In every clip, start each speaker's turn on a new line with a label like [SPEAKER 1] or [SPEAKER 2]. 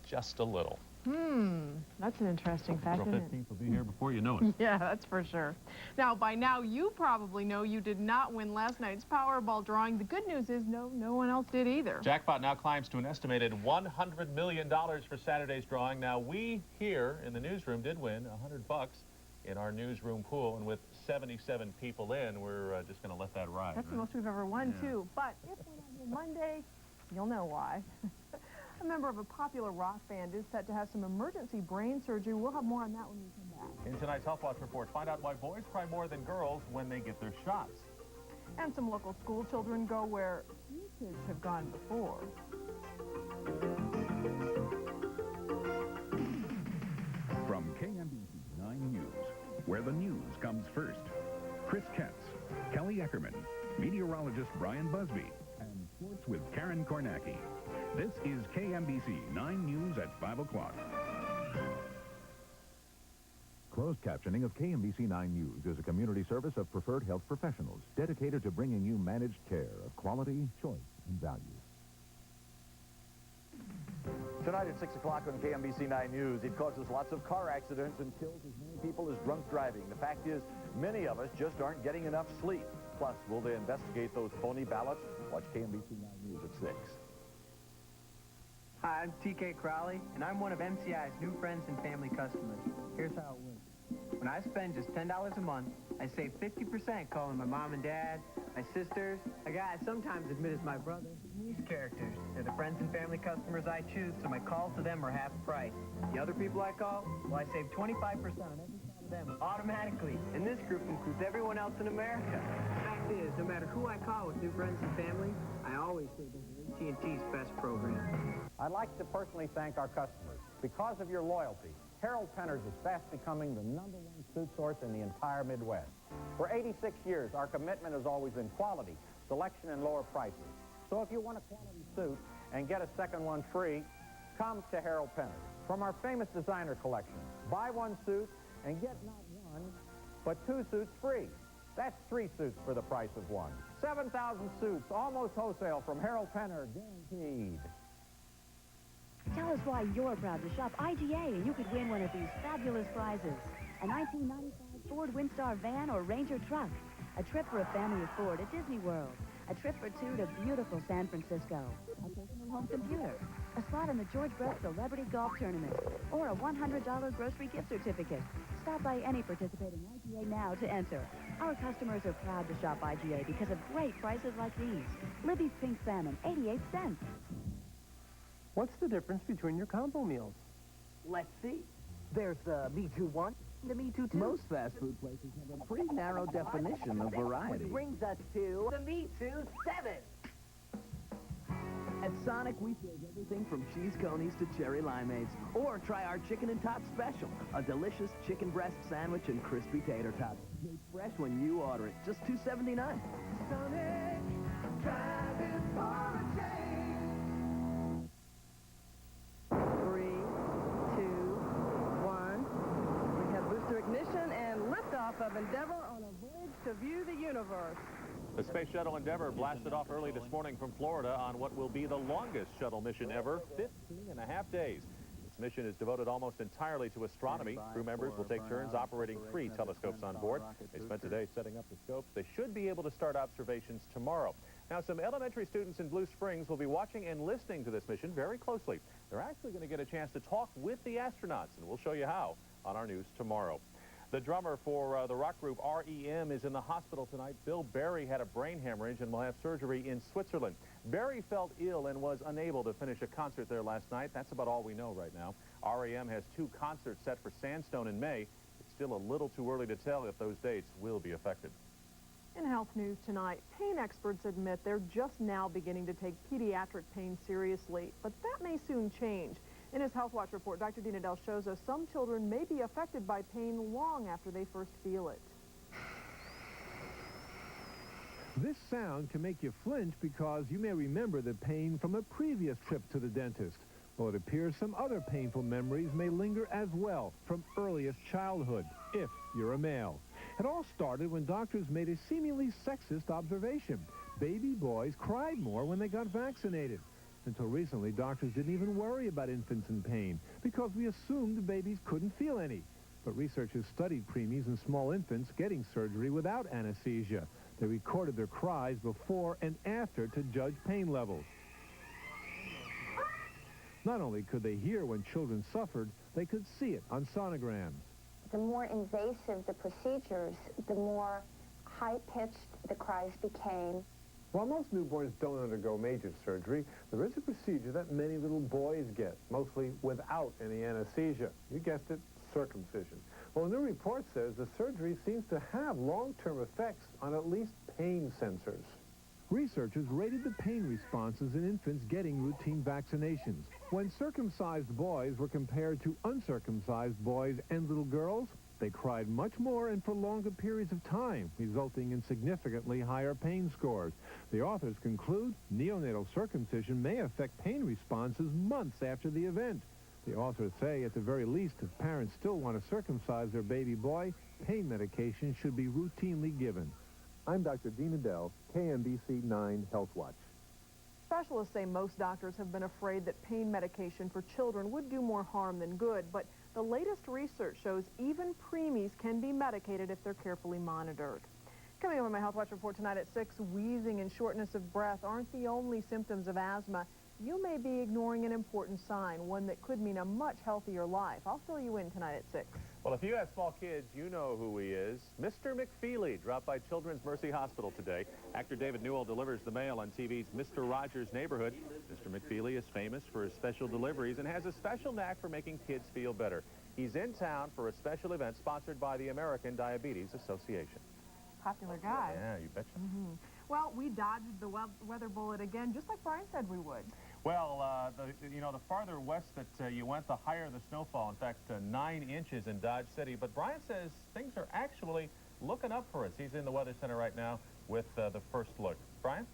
[SPEAKER 1] just a little.
[SPEAKER 2] That's an interesting fact,
[SPEAKER 1] April
[SPEAKER 2] isn't it?
[SPEAKER 1] 15th will be here before you know it.
[SPEAKER 2] Yeah, that's for sure. Now, by now, you probably know you did not win last night's Powerball drawing. The good news is no one else did either.
[SPEAKER 1] Jackpot now climbs to an estimated $100 million for Saturday's drawing. Now, we here in the newsroom did win $100 in our newsroom pool, and with 77 people in, we're just going to let that ride.
[SPEAKER 2] That's the most we've ever won, too. But if we're not here Monday, you'll know why. A member of a popular rock band is set to have some emergency brain surgery. We'll have more on that when we come back.
[SPEAKER 1] In tonight's Health Watch report, find out why boys cry more than girls when they get their shots.
[SPEAKER 2] And some local school children go where few kids have gone before.
[SPEAKER 3] From KMBC-9 News, where the news comes first, Chris Katz, Kelly Eckerman, meteorologist Brian Busby, and sports with Karen Kornacki. This is KMBC-9 News at 5 o'clock.
[SPEAKER 4] Closed captioning of KMBC-9 News is a community service of preferred health professionals dedicated to bringing you managed care of quality, choice, and value.
[SPEAKER 5] Tonight at 6 o'clock on KMBC-9 News, it causes lots of car accidents and kills as many people as drunk driving. The fact is, many of us just aren't getting enough sleep. Plus, will they investigate those phony ballots? Watch KMBC-9 News at 6.
[SPEAKER 6] Hi, I'm TK Crowley, and I'm one of MCI's new friends and family customers. Here's how it works. When I spend just $10 a month, I save 50% calling my mom and dad, my sisters, a guy I sometimes admit is my brother. These characters, they're the friends and family customers I choose, so my calls to them are half price. The other people I call, well, I save 25% on every call to them automatically. And this group includes everyone else in America. The fact is, no matter who I call with new friends and family, I always save them AT&T's best program.
[SPEAKER 7] I'd like to personally thank our customers. Because of your loyalty, Harold Penner's is fast becoming the #1 suit source in the entire Midwest. For 86 years, our commitment has always been quality, selection, and lower prices. So if you want a quality suit and get a second one free, come to Harold Penner's. From our famous designer collection, buy one suit and get not one, but 2 suits free. That's 3 suits for the price of 1. 7,000 suits, almost wholesale from Harold Penner, guaranteed.
[SPEAKER 8] Tell us why you're proud to shop IGA and you could win one of these fabulous prizes. A 1995 Ford Windstar van or Ranger truck. A trip for a family of 4 to Disney World. A trip for 2 to beautiful San Francisco. A personal home computer. A spot in the George Brett Celebrity Golf Tournament. Or a $100 grocery gift certificate. Stop by any participating IGA now to enter. Our customers are proud to shop IGA because of great prices like these. Libby's Pink Salmon, 88 cents.
[SPEAKER 9] What's the difference between your combo meals?
[SPEAKER 10] Let's see. There's the Me Too 1, the Me Too 2.
[SPEAKER 11] Most fast food places have a pretty narrow definition of variety.
[SPEAKER 10] Which brings us to the Me Too 7.
[SPEAKER 11] At Sonic, we serve everything from cheese conies to cherry limeades. Or try our Chicken and Tots special, a delicious chicken breast sandwich and crispy tater tots. Made fresh when you order it, just $2.79.
[SPEAKER 10] Sonic, driving for a change.
[SPEAKER 12] 3, 2, 1. We have booster ignition and liftoff of Endeavour on a voyage to view the universe.
[SPEAKER 1] The Space Shuttle Endeavour blasted off early this morning from Florida on what will be the longest shuttle mission ever, 15.5 days. Its mission is devoted almost entirely to astronomy. Crew members will take turns operating 3 telescopes on board. They spent today setting up the scopes. They should be able to start observations tomorrow. Now, some elementary students in Blue Springs will be watching and listening to this mission very closely. They're actually going to get a chance to talk with the astronauts, and we'll show you how on our news tomorrow. The drummer for the rock group REM is in the hospital tonight. Bill Berry had a brain hemorrhage and will have surgery in Switzerland. Berry felt ill and was unable to finish a concert there last night. That's about all we know right now. REM has 2 concerts set for Sandstone in May. It's still a little too early to tell if those dates will be affected.
[SPEAKER 2] In health news tonight, pain experts admit they're just now beginning to take pediatric pain seriously, but that may soon change. In his Health Watch report, Dr. Dean Adele shows us some children may be affected by pain long after they first feel it.
[SPEAKER 13] This sound can make you flinch because you may remember the pain from a previous trip to the dentist. Well, it appears some other painful memories may linger as well from earliest childhood, if you're a male. It all started when doctors made a seemingly sexist observation. Baby boys cried more when they got vaccinated. Until recently, doctors didn't even worry about infants in pain because we assumed babies couldn't feel any. But researchers studied preemies and small infants getting surgery without anesthesia. They recorded their cries before and after to judge pain levels. Not only could they hear when children suffered, they could see it on sonograms.
[SPEAKER 14] The more invasive the procedures, the more high-pitched the cries became.
[SPEAKER 15] While most newborns don't undergo major surgery, there is a procedure that many little boys get, mostly without any anesthesia. You guessed it, circumcision. Well, a new report says the surgery seems to have long-term effects on at least pain sensors.
[SPEAKER 13] Researchers rated the pain responses in infants getting routine vaccinations. When circumcised boys were compared to uncircumcised boys and little girls, they cried much more and for longer periods of time, resulting in significantly higher pain scores. The authors conclude neonatal circumcision may affect pain responses months after the event. The authors say, at the very least, if parents still want to circumcise their baby boy, pain medication should be routinely given. I'm Dr. Dean Adele, KMBC 9 Health Watch.
[SPEAKER 2] Specialists say most doctors have been afraid that pain medication for children would do more harm than good, but the latest research shows even preemies can be medicated if they're carefully monitored. Coming up on my Health Watch report tonight at 6, wheezing and shortness of breath aren't the only symptoms of asthma. You may be ignoring an important sign, one that could mean a much healthier life. I'll fill you in tonight at 6.
[SPEAKER 1] Well, if you have small kids, you know who he is. Mr. McFeely dropped by Children's Mercy Hospital today. Actor David Newell delivers the mail on TV's Mr. Rogers' Neighborhood. Mr. McFeely is famous for his special deliveries and has a special knack for making kids feel better. He's in town for a special event sponsored by the American Diabetes Association.
[SPEAKER 2] Popular guy.
[SPEAKER 1] Yeah, you betcha.
[SPEAKER 2] Well, we dodged the weather bullet again, just like Brian said we would.
[SPEAKER 1] Well, the farther west that you went, the higher the snowfall. In fact, 9 inches in Dodge City. But Brian says things are actually looking up for us. He's in the Weather Center right now with the first look. Brian?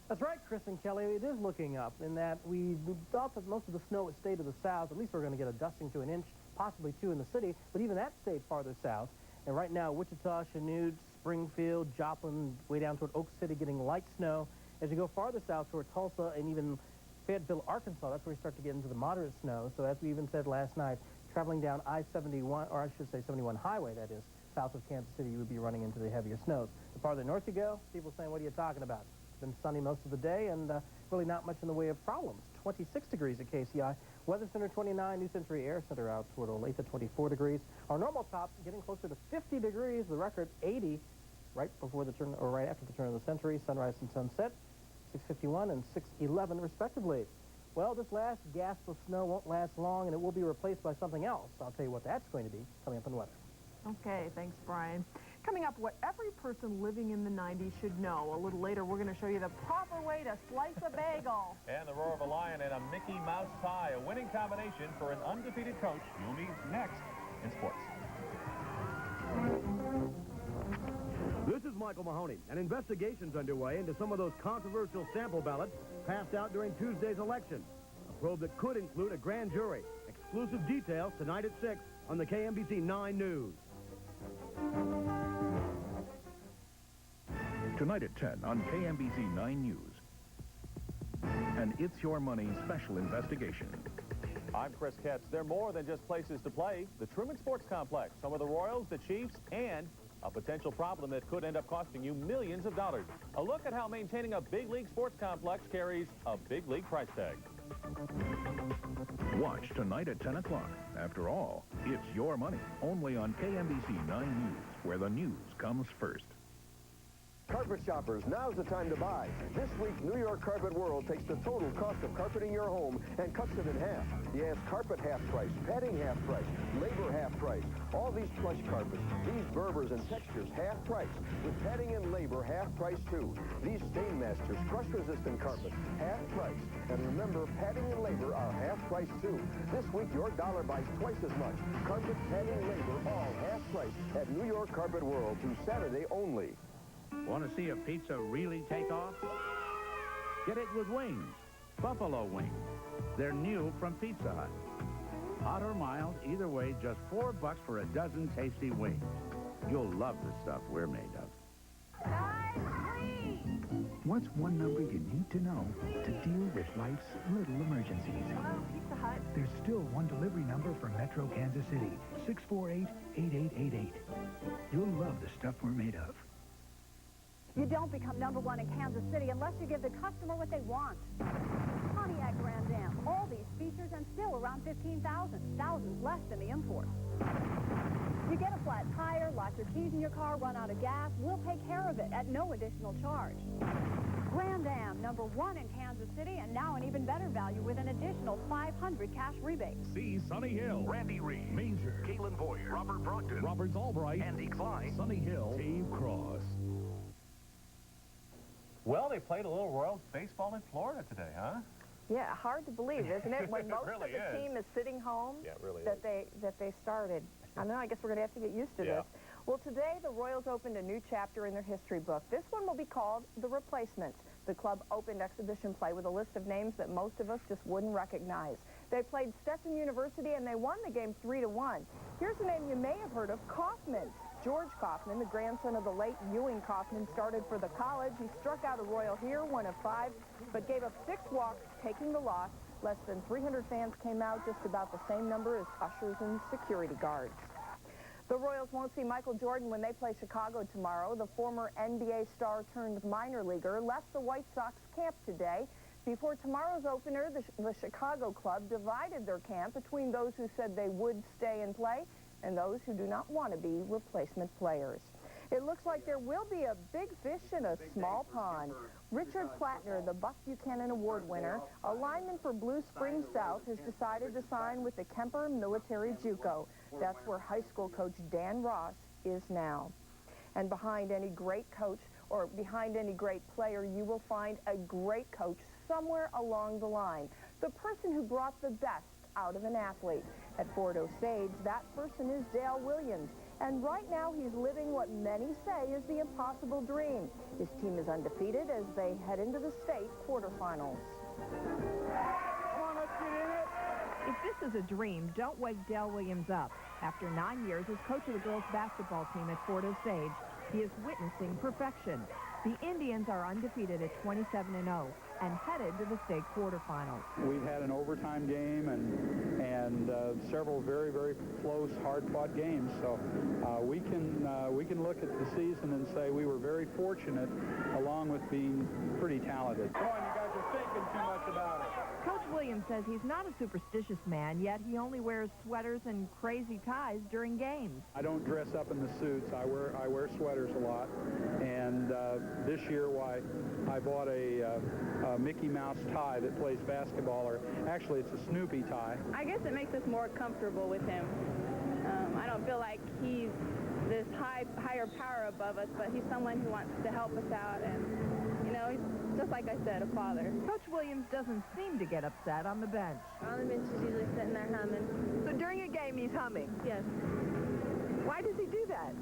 [SPEAKER 9] That's right, Chris and Kelly. It is looking up in that we thought that most of the snow would stay to the south. At least we're going to get a dusting to an inch, possibly 2 in the city. But even that stayed farther south. And right now, Wichita, Chanute, Springfield, Joplin, way down toward Oak City, getting light snow. As you go farther south toward Tulsa and even Fayetteville, Arkansas, that's where we start to get into the moderate snow. So as we even said last night, traveling down I-71, or I should say 71 highway, that is, south of Kansas City, you would be running into the heavier snows. The farther north you go, people saying, what are you talking about? It's been sunny most of the day and really not much in the way of problems. 26 degrees at KCI. Weather Center 29, New Century Air Center out toward Olathe at 24 degrees. Our normal top getting closer to 50 degrees, the record 80 right before the turn, or right after the turn of the century, sunrise and sunset. 6:51 and 6:11 respectively. Well, this last gasp of snow won't last long, and it will be replaced by something else. I'll tell you what that's going to be coming up in weather.
[SPEAKER 2] Okay, thanks, Brian. Coming up, what every person living in the 90s should know. A little later, we're going to show you the proper way to slice a bagel.
[SPEAKER 1] And the roar of a lion and a Mickey Mouse tie, a winning combination for an undefeated coach. You'll meet next in sports.
[SPEAKER 16] This is Michael Mahoney. An investigation's underway into some of those controversial sample ballots passed out during Tuesday's election. A probe that could include a grand jury. Exclusive details tonight at 6 on the KMBC 9 News.
[SPEAKER 3] Tonight at 10 on KMBC 9 News. An It's Your Money special investigation.
[SPEAKER 1] I'm Chris Ketz. They're more than just places to play. The Truman Sports Complex, some of the Royals, the Chiefs, and a potential problem that could end up costing you millions of dollars. A look at how maintaining a big league sports complex carries a big league price tag.
[SPEAKER 3] Watch tonight at 10 o'clock. After all, it's your money. Only on KMBC 9 News, where the news comes first.
[SPEAKER 17] Carpet shoppers, now's the time to buy. This week, New York Carpet World takes the total cost of carpeting your home and cuts it in half. Yes, carpet half price, padding half price, labor half price. All these plush carpets, these Berbers and textures half price, with padding and labor half price too. These Stainmasters, crush-resistant carpets, half price. And remember, padding and labor are half price too. This week, your dollar buys twice as much. Carpet, padding, labor, all half price at New York Carpet World through Saturday only.
[SPEAKER 18] Want to see a pizza really take off? Get it with wings. Buffalo wings. They're new from Pizza Hut. Hot or mild, either way, just $4 for a dozen tasty wings. You'll love the stuff we're made of.
[SPEAKER 19] Guys, please! What's one number you need to know to deal with life's little emergencies?
[SPEAKER 2] Hello, Pizza Hut.
[SPEAKER 19] There's still one delivery number for Metro Kansas City, 648-8888. You'll love the stuff we're made of.
[SPEAKER 20] You don't become #1 in Kansas City unless you give the customer what they want. Pontiac Grand Am, all these features and still around 15,000, thousands less than the imports. You get a flat tire, lock your keys in your car, run out of gas, we'll take care of it at no additional charge. Grand Am, #1 in Kansas City, and now an even better value with an additional $500 cash rebate.
[SPEAKER 3] See Sunny Hill, Randy Reed, Major, Caitlin Boyer, Robert Brogdon, Robert Albright, Andy Klein, Sunny Hill, Dave Cross.
[SPEAKER 1] Well, they played a little Royals baseball in Florida today, huh?
[SPEAKER 12] Yeah, hard to believe, isn't it? When most
[SPEAKER 1] really
[SPEAKER 12] of the team is sitting home,
[SPEAKER 1] yeah, it really
[SPEAKER 12] that they started. I don't know, I guess we're going to have to get used to this. Well, today the Royals opened a new chapter in their history book. This one will be called The Replacements. The club opened exhibition play with a list of names that most of us just wouldn't recognize. They played Stetson University and they won the game 3-1. Here's a name you may have heard of, Kaufman. George Kaufman, the grandson of the late Ewing Kaufman, started for the college. He struck out a Royal here, 1 of 5, but gave up 6 walks, taking the loss. Less than 300 fans came out, just about the same number as ushers and security guards. The Royals won't see Michael Jordan when they play Chicago tomorrow. The former NBA star turned minor leaguer left the White Sox camp today. Before tomorrow's opener, the Chicago club divided their camp between those who said they would stay and play and those who do not want to be replacement players. It looks like there will be a big fish in a small pond. Richard Plattner, the Buck Buchanan Award winner, a lineman for Blue Springs South, has decided to sign with the Kemper Military JUCO. That's where high school coach Dan Ross is now. And behind any great coach or behind any great player, you will find a great coach somewhere along the line. The person who brought the best out of an athlete. At Fort Osage, that person is Dale Williams. And right now, he's living what many say is the impossible dream. His team is undefeated as they head into the state quarterfinals.
[SPEAKER 2] Come on, let's get in it. If this is a dream, don't wake Dale Williams up. After 9 years as coach of the girls basketball team at Fort Osage, he is witnessing perfection. The Indians are undefeated at 27-0 and headed to the state quarterfinals.
[SPEAKER 21] We've had an overtime game and several very, very close, hard-fought games. So we can look at the season and say we were very fortunate, along with being pretty talented. Come on, you guys are thinking too much about it.
[SPEAKER 2] Coach Williams says he's not a superstitious man, yet he only wears sweaters and crazy ties during games.
[SPEAKER 21] I don't dress up in the suits. I wear sweaters a lot. And this year, I bought a Mickey Mouse tie that plays basketball, or actually it's a Snoopy tie.
[SPEAKER 22] I guess it makes us more comfortable with him. I don't feel like he's this higher power above us, but he's someone who wants to help us out, and, you know, he's just like I said, a father.
[SPEAKER 2] Coach Williams doesn't seem to get upset on the bench.
[SPEAKER 22] On the bench, he's usually sitting there humming.
[SPEAKER 2] So during a game, he's humming?
[SPEAKER 22] Yes.
[SPEAKER 2] Why does he do that?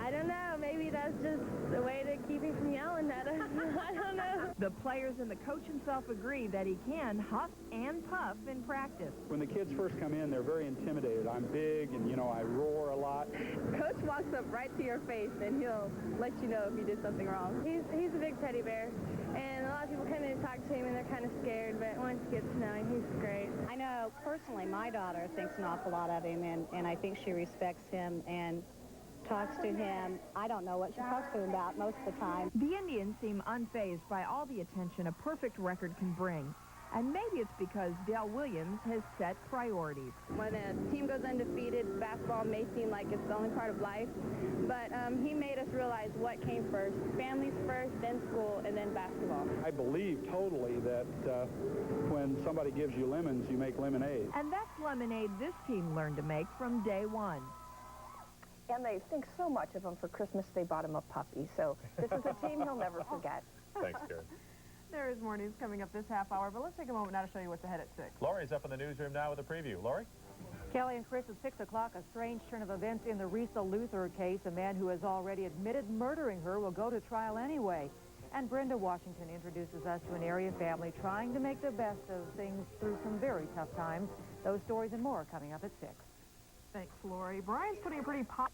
[SPEAKER 22] I don't know. Maybe that's just the way to keep him from yelling at us. I don't know.
[SPEAKER 2] The players and the coach himself agree that he can huff and puff in practice.
[SPEAKER 21] When the kids first come in, they're very intimidated. I'm big and, you know, I roar a lot.
[SPEAKER 22] Coach walks up right to your face and he'll let you know if you did something wrong. He's a big teddy bear, and a lot of people come in and talk to him and they're kind of scared, but once you get to know him, he's great.
[SPEAKER 23] I know personally my daughter thinks an awful lot of him, and I think she respects him and talks to him. I don't know what she talks to him about most of the time.
[SPEAKER 2] The Indians seem unfazed by all the attention a perfect record can bring. And maybe it's because Dale Williams has set priorities.
[SPEAKER 22] When a team goes undefeated, basketball may seem like it's the only part of life, but he made us realize what came first. Families first, then school, and then basketball.
[SPEAKER 21] I believe totally that when somebody gives you lemons, you make lemonade.
[SPEAKER 2] And that's lemonade this team learned to make from day one.
[SPEAKER 12] And they think so much of him. For Christmas, they bought him a puppy. So this is a team he'll never forget.
[SPEAKER 1] Thanks, Karen.
[SPEAKER 2] There is more news coming up this half hour, but let's take a moment now to show you what's ahead at 6.
[SPEAKER 1] Lori's up in the newsroom now with a preview. Lori?
[SPEAKER 24] Kelly and Chris, at 6 o'clock, a strange turn of events in the Risa Luther case. A man who has already admitted murdering her will go to trial anyway. And Brenda Washington introduces us to an area family trying to make the best of things through some very tough times. Those stories and more coming up at 6.
[SPEAKER 2] Thanks, Lori. Brian's putting a pretty pop